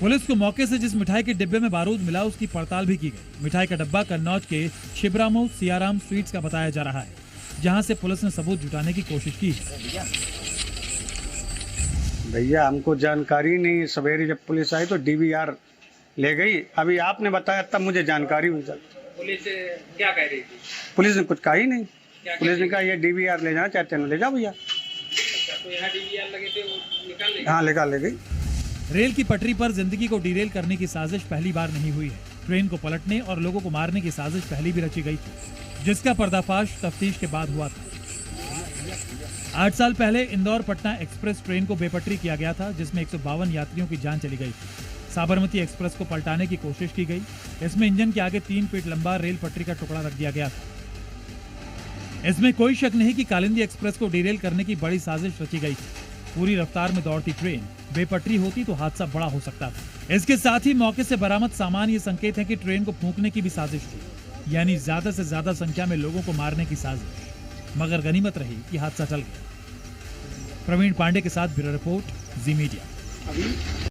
Police को मौके से जिस मिठाई के डिब्बे में बारूद मिला उसकी पड़ताल भी की गई। मिठाई का डब्बा कन्नौज के शिवरामो सियाराम स्वीट्स का बताया जा रहा है, जहां से पुलिस ने सबूत जुटाने की कोशिश की है। भैया हमको जानकारी नहीं, सवेरे जब पुलिस आई तो डीवीआर ले गई, अभी आपने बताया तब मुझे जानकारी हुई। पुलिस क्या कह रही थी? पुलिस ने कुछ कहा ही नहीं। पुलिस ने कहा ये डीवीआर ले जाना चाहते हैं ले जाओ भैया। तो यहाँ डीवीआर लगे थे, वो निकाल ले? हाँ निकाल ले गई। रेल की पटरी पर जिंदगी को डिरेल करने की साजिश पहली बार नहीं हुई है। ट्रेन को पलटने और लोगों को मारने की साजिश पहले भी रची गई थी, जिसका पर्दाफाश तफ्तीश के बाद हुआ था। 8 साल पहले इंदौर पटना एक्सप्रेस ट्रेन को बेपटरी किया गया था, जिसमें 152 यात्रियों की जान चली गई थी। साबरमती एक्सप्रेस को पलटाने की कोशिश की गई। इसमें इंजन के आगे 3 फीट लंबा रेल पटरी का टुकड़ा रख दिया गया था। इसमें कोई शक नहीं कि कालिंदी एक्सप्रेस को डिरेल करने की बड़ी साजिश रची गई थी। पूरी रफ्तार में दौड़ती ट्रेन बेपटरी होती तो हादसा बड़ा हो सकता था। इसके साथ ही मौके से बरामद सामान ये संकेत है कि ट्रेन को फूंकने की भी साजिश थी, यानी ज्यादा से ज्यादा संख्या में लोगों को मारने की साजिश। मगर गनीमत रही कि हादसा टल गया। प्रवीण पांडे के साथ ब्यूरो रिपोर्ट, जी मीडिया।